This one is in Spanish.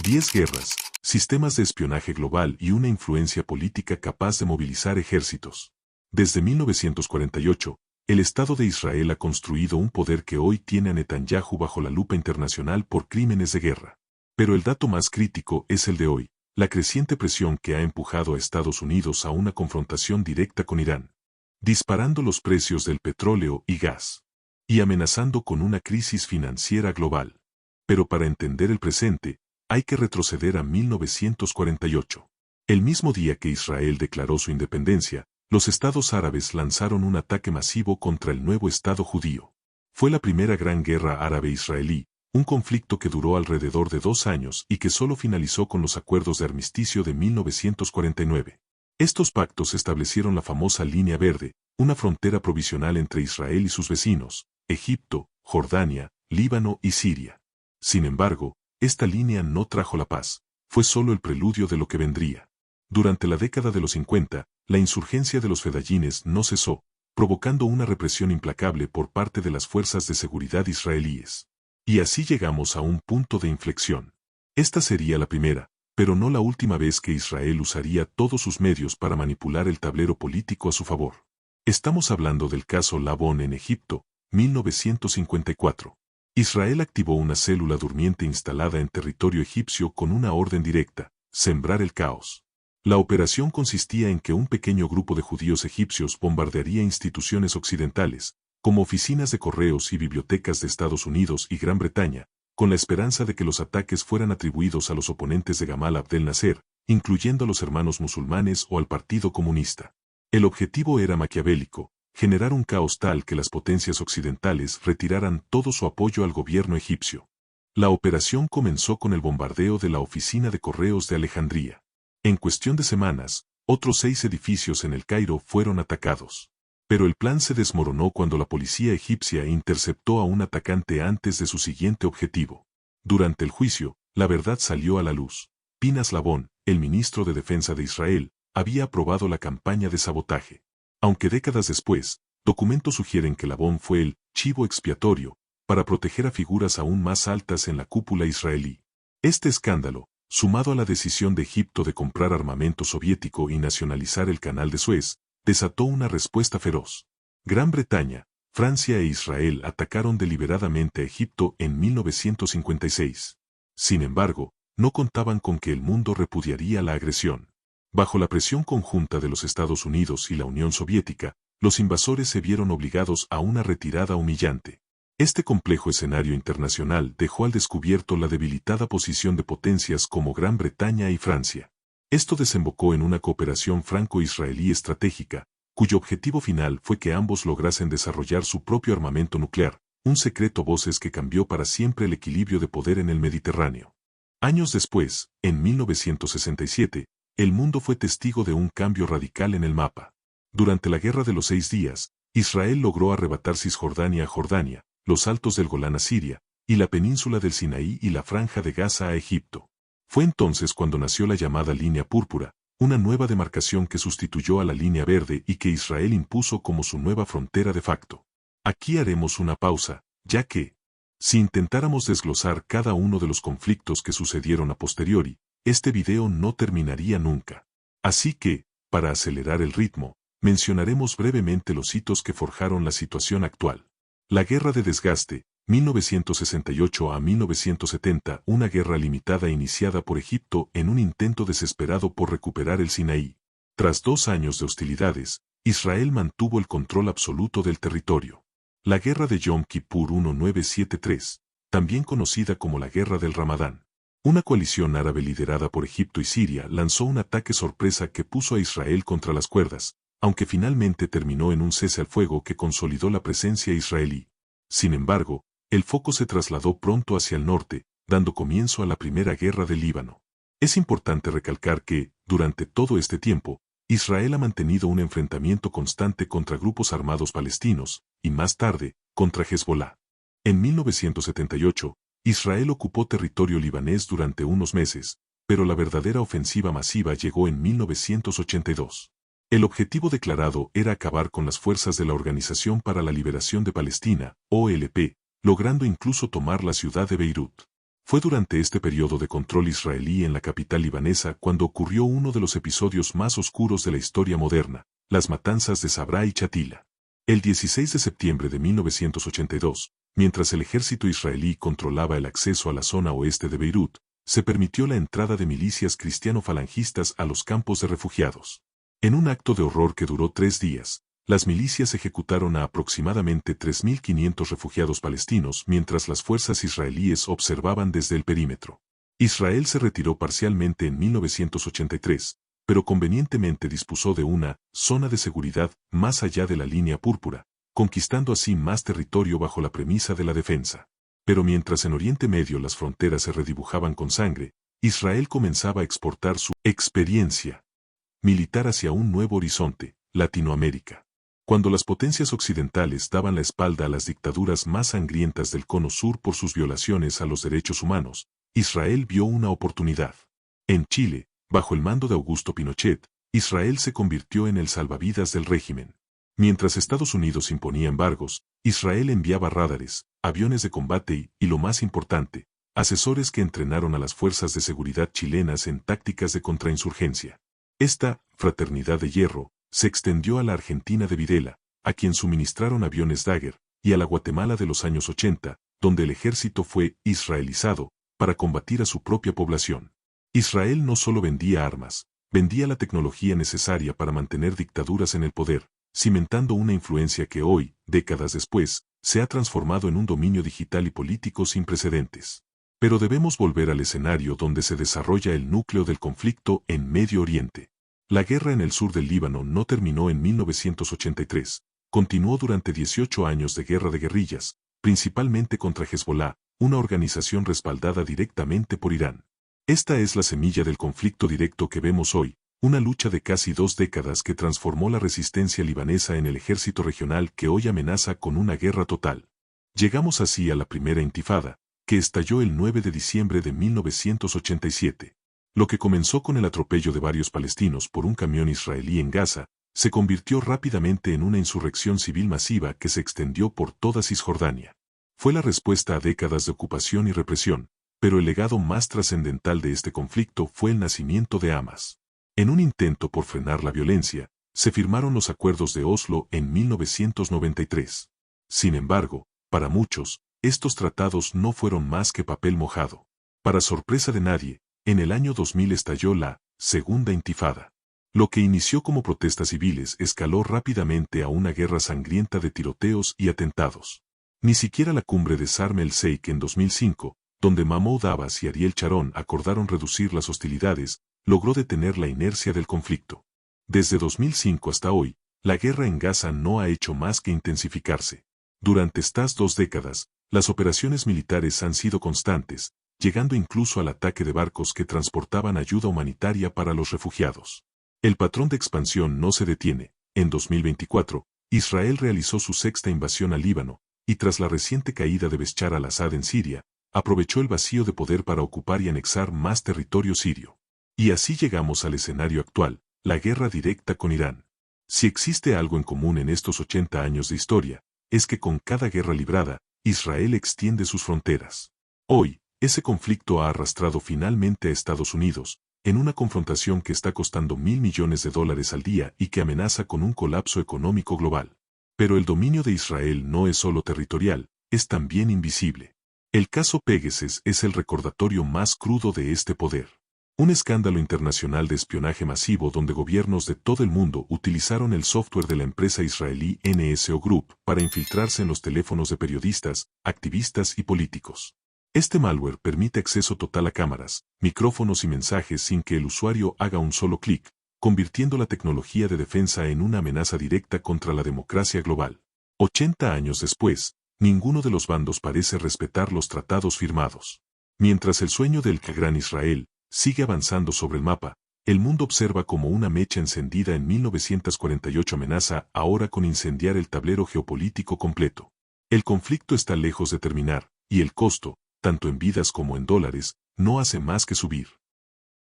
10 guerras, sistemas de espionaje global y una influencia política capaz de movilizar ejércitos. Desde 1948, el Estado de Israel ha construido un poder que hoy tiene a Netanyahu bajo la lupa internacional por crímenes de guerra. Pero el dato más crítico es el de hoy, la creciente presión que ha empujado a Estados Unidos a una confrontación directa con Irán, disparando los precios del petróleo y gas, y amenazando con una crisis financiera global. Pero para entender el presente, hay que retroceder a 1948. El mismo día que Israel declaró su independencia, los estados árabes lanzaron un ataque masivo contra el nuevo Estado judío. Fue la primera gran guerra árabe-israelí, un conflicto que duró alrededor de 2 años y que solo finalizó con los acuerdos de armisticio de 1949. Estos pactos establecieron la famosa Línea Verde, una frontera provisional entre Israel y sus vecinos, Egipto, Jordania, Líbano y Siria. Sin embargo, esta línea no trajo la paz, fue solo el preludio de lo que vendría. Durante la década de los 50, la insurgencia de los fedayines no cesó, provocando una represión implacable por parte de las fuerzas de seguridad israelíes. Y así llegamos a un punto de inflexión. Esta sería la primera, pero no la última vez que Israel usaría todos sus medios para manipular el tablero político a su favor. Estamos hablando del caso Labón en Egipto, 1954. Israel activó una célula durmiente instalada en territorio egipcio con una orden directa: sembrar el caos. La operación consistía en que un pequeño grupo de judíos egipcios bombardearía instituciones occidentales, como oficinas de correos y bibliotecas de Estados Unidos y Gran Bretaña, con la esperanza de que los ataques fueran atribuidos a los oponentes de Gamal Abdel Nasser, incluyendo a los hermanos musulmanes o al Partido Comunista. El objetivo era maquiavélico: generar un caos tal que las potencias occidentales retiraran todo su apoyo al gobierno egipcio. La operación comenzó con el bombardeo de la oficina de correos de Alejandría. En cuestión de semanas, otros 6 edificios en el Cairo fueron atacados. Pero el plan se desmoronó cuando la policía egipcia interceptó a un atacante antes de su siguiente objetivo. Durante el juicio, la verdad salió a la luz. Pinhas Labón, el ministro de Defensa de Israel, había aprobado la campaña de sabotaje. Aunque décadas después, documentos sugieren que Labón fue el chivo expiatorio para proteger a figuras aún más altas en la cúpula israelí. Este escándalo, sumado a la decisión de Egipto de comprar armamento soviético y nacionalizar el Canal de Suez, desató una respuesta feroz. Gran Bretaña, Francia e Israel atacaron deliberadamente a Egipto en 1956. Sin embargo, no contaban con que el mundo repudiaría la agresión. Bajo la presión conjunta de los Estados Unidos y la Unión Soviética, los invasores se vieron obligados a una retirada humillante. Este complejo escenario internacional dejó al descubierto la debilitada posición de potencias como Gran Bretaña y Francia. Esto desembocó en una cooperación franco-israelí estratégica, cuyo objetivo final fue que ambos lograsen desarrollar su propio armamento nuclear, un secreto a voces que cambió para siempre el equilibrio de poder en el Mediterráneo. Años después, en 1967, el mundo fue testigo de un cambio radical en el mapa. Durante la Guerra de los 6 días, Israel logró arrebatar Cisjordania a Jordania, los altos del Golán a Siria, y la península del Sinaí y la franja de Gaza a Egipto. Fue entonces cuando nació la llamada Línea Púrpura, una nueva demarcación que sustituyó a la Línea Verde y que Israel impuso como su nueva frontera de facto. Aquí haremos una pausa, ya que, si intentáramos desglosar cada uno de los conflictos que sucedieron a posteriori, este video no terminaría nunca. Así que, para acelerar el ritmo, mencionaremos brevemente los hitos que forjaron la situación actual. La Guerra de Desgaste, 1968 a 1970, una guerra limitada iniciada por Egipto en un intento desesperado por recuperar el Sinaí. Tras 2 años de hostilidades, Israel mantuvo el control absoluto del territorio. La Guerra de Yom Kippur 1973, también conocida como la Guerra del Ramadán. Una coalición árabe liderada por Egipto y Siria lanzó un ataque sorpresa que puso a Israel contra las cuerdas, aunque finalmente terminó en un cese al fuego que consolidó la presencia israelí. Sin embargo, el foco se trasladó pronto hacia el norte, dando comienzo a la Primera Guerra del Líbano. Es importante recalcar que, durante todo este tiempo, Israel ha mantenido un enfrentamiento constante contra grupos armados palestinos, y más tarde, contra Hezbolá. En 1978, Israel ocupó territorio libanés durante unos meses, pero la verdadera ofensiva masiva llegó en 1982. El objetivo declarado era acabar con las fuerzas de la Organización para la Liberación de Palestina, OLP, logrando incluso tomar la ciudad de Beirut. Fue durante este periodo de control israelí en la capital libanesa cuando ocurrió uno de los episodios más oscuros de la historia moderna, las matanzas de Sabra y Shatila. El 16 de septiembre de 1982, mientras el ejército israelí controlaba el acceso a la zona oeste de Beirut, se permitió la entrada de milicias cristiano-falangistas a los campos de refugiados. En un acto de horror que duró 3 días, las milicias ejecutaron a aproximadamente 3.500 refugiados palestinos mientras las fuerzas israelíes observaban desde el perímetro. Israel se retiró parcialmente en 1983, pero convenientemente dispuso de una zona de seguridad más allá de la línea púrpura, conquistando así más territorio bajo la premisa de la defensa. Pero mientras en Oriente Medio las fronteras se redibujaban con sangre, Israel comenzaba a exportar su experiencia militar hacia un nuevo horizonte, Latinoamérica. Cuando las potencias occidentales daban la espalda a las dictaduras más sangrientas del Cono Sur por sus violaciones a los derechos humanos, Israel vio una oportunidad. En Chile, bajo el mando de Augusto Pinochet, Israel se convirtió en el salvavidas del régimen. Mientras Estados Unidos imponía embargos, Israel enviaba rádares, aviones de combate y lo más importante, asesores que entrenaron a las fuerzas de seguridad chilenas en tácticas de contrainsurgencia. Esta fraternidad de hierro se extendió a la Argentina de Videla, a quien suministraron aviones Dagger, y a la Guatemala de los años 80, donde el ejército fue israelizado para combatir a su propia población. Israel no solo vendía armas, vendía la tecnología necesaria para mantener dictaduras en el poder, cimentando una influencia que hoy, décadas después, se ha transformado en un dominio digital y político sin precedentes. Pero debemos volver al escenario donde se desarrolla el núcleo del conflicto en Medio Oriente. La guerra en el sur del Líbano no terminó en 1983, continuó durante 18 años de guerra de guerrillas, principalmente contra Hezbollah, una organización respaldada directamente por Irán. Esta es la semilla del conflicto directo que vemos hoy, una lucha de casi 2 décadas que transformó la resistencia libanesa en el ejército regional que hoy amenaza con una guerra total. Llegamos así a la primera intifada, que estalló el 9 de diciembre de 1987. Lo que comenzó con el atropello de varios palestinos por un camión israelí en Gaza, se convirtió rápidamente en una insurrección civil masiva que se extendió por toda Cisjordania. Fue la respuesta a décadas de ocupación y represión, pero el legado más trascendental de este conflicto fue el nacimiento de Hamas. En un intento por frenar la violencia, se firmaron los acuerdos de Oslo en 1993. Sin embargo, para muchos, estos tratados no fueron más que papel mojado. Para sorpresa de nadie, en el año 2000 estalló la Segunda Intifada. Lo que inició como protestas civiles escaló rápidamente a una guerra sangrienta de tiroteos y atentados. Ni siquiera la cumbre de Sharm el-Sheikh en 2005, donde Mahmoud Abbas y Ariel Sharon acordaron reducir las hostilidades, logró detener la inercia del conflicto. Desde 2005 hasta hoy, la guerra en Gaza no ha hecho más que intensificarse. Durante estas 2 décadas, las operaciones militares han sido constantes, llegando incluso al ataque de barcos que transportaban ayuda humanitaria para los refugiados. El patrón de expansión no se detiene. En 2024, Israel realizó su 6ª invasión al Líbano, y tras la reciente caída de Bashar al-Assad en Siria, aprovechó el vacío de poder para ocupar y anexar más territorio sirio. Y así llegamos al escenario actual, la guerra directa con Irán. Si existe algo en común en estos 80 años de historia, es que con cada guerra librada, Israel extiende sus fronteras. Hoy, ese conflicto ha arrastrado finalmente a Estados Unidos, en una confrontación que está costando $1.000 millones al día y que amenaza con un colapso económico global. Pero el dominio de Israel no es solo territorial, es también invisible. El caso Pegasus es el recordatorio más crudo de este poder. Un escándalo internacional de espionaje masivo donde gobiernos de todo el mundo utilizaron el software de la empresa israelí NSO Group para infiltrarse en los teléfonos de periodistas, activistas y políticos. Este malware permite acceso total a cámaras, micrófonos y mensajes sin que el usuario haga un solo clic, convirtiendo la tecnología de defensa en una amenaza directa contra la democracia global. 80 años después, ninguno de los bandos parece respetar los tratados firmados. Mientras el sueño del Gran Israel sigue avanzando sobre el mapa, el mundo observa como una mecha encendida en 1948 amenaza ahora con incendiar el tablero geopolítico completo. El conflicto está lejos de terminar, y el costo, tanto en vidas como en dólares, no hace más que subir.